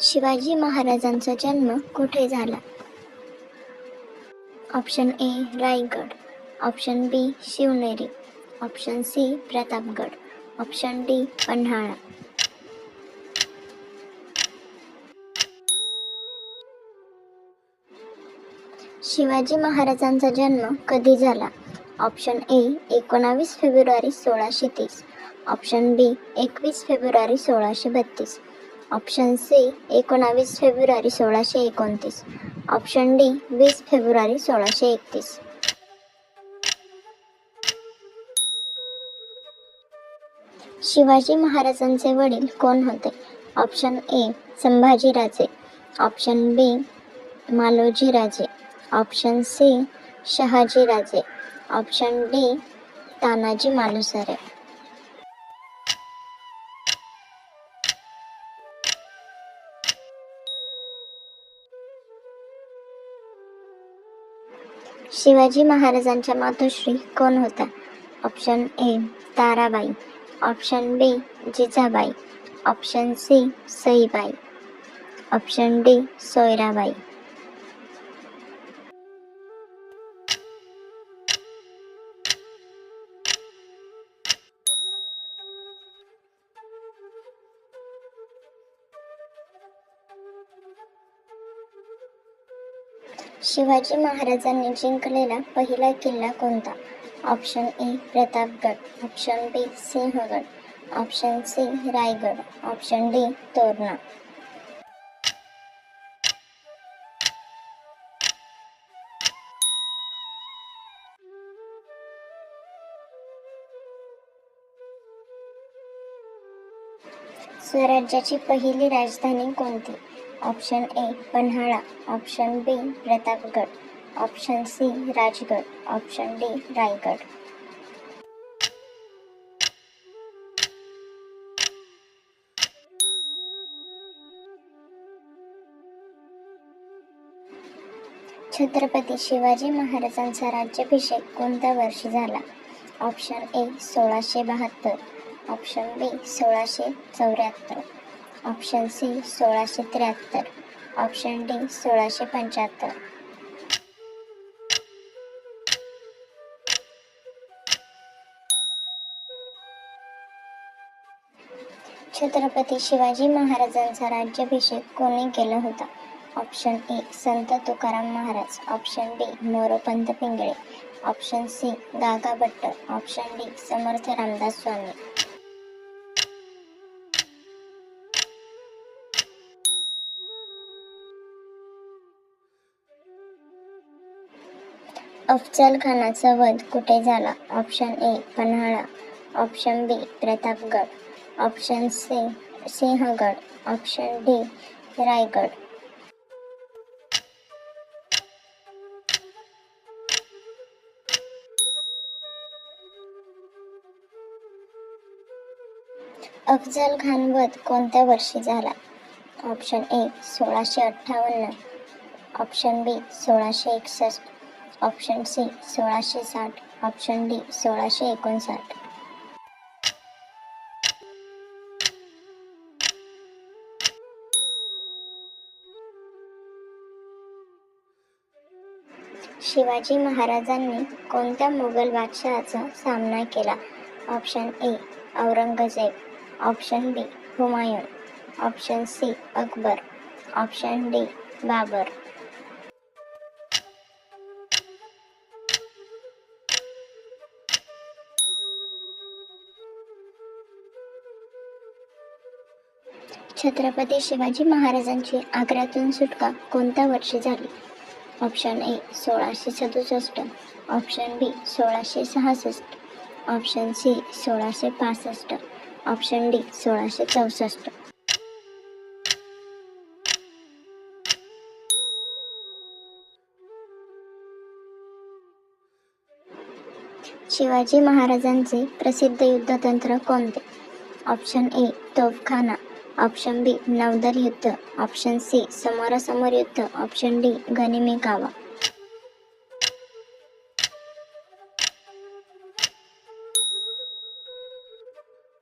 शिवाजी महाराजांचा जन्म कुठे झाला? Option a Raigad, option b Shivneri, option c Pratapgad, option d Panhala. Shivaji महाराजांचा जन्म कधी झाला? ऑप्शन ए 19 फेब्रुवारी 1630, ऑप्शन बी 21 फेब्रुवारी 1632, ऑप्शन सी 19 फेब्रुवारी 1629, ऑप्शन डी 20 फेब्रुवारी 1631. शिवाजी महाराजांचे वडील कोण होते? Option a Sambhajiraje, option b Malojiraje, option c Shahajiraje, option d Tanaji Malusare. Shivaji महाराजांच्या मातोश्री कोण होत्या? Option a Tarabai, option b Jijabai, option c Saibai, option d Soyarabai. Shivaji महाराजांनी जिंकलेला पहिला किल्ला कोणता? Option a Pratapgad, option b Sinhagad, option c Raigad, option d Torna. स्वराज्याची पहिली राजधानी कोणती? Option a Panhala, option b Pratapgad, option c Rajgad, option d Raigad. Chhatrapati Shivaji महाराजांचा राज्याभिषेक कोणत्या वर्षी झाला? Option a 1672, option b 1674, option c 1673, option d 1675. Chhatrapati Shivaji महाराजांचा राज्याभिषेक कोणी केला होता? Option a Sant Tukaram Maharaj, option b Moropant Pingale, option c Gaga Bhatt, option d Samarth Ramdas Swami. Afzal खानाचा वध कुठे झाला? Option a Panhala, option b Pratapgad, option c Sinhagad, option d Raigad. Afzal Khan वध कोणत्या वर्षी झाला? Option a 1658, option b 1661, option c 1660, option d 1659. Shivaji महाराजांनी कोणत्या मुघल बादशहाचा सामना केला? Option a Aurangzeb, option b Humayun, option c Akbar, option d Babur. Chhatrapati Shivaji महाराजांची आग्र्यातून सुटका कोणत्या वर्षी झाली? Option a 1667, option b 1666, option c 1665, option d 1664. Shivaji महाराजांचे प्रसिद्ध युद्धतंत्र कोणते? ऑप्शन ए तोफखाना, ऑप्शन बी नौदल युद्ध, ऑप्शन सी समोरासमोर युद्ध, ऑप्शन डी गनिमी कावा.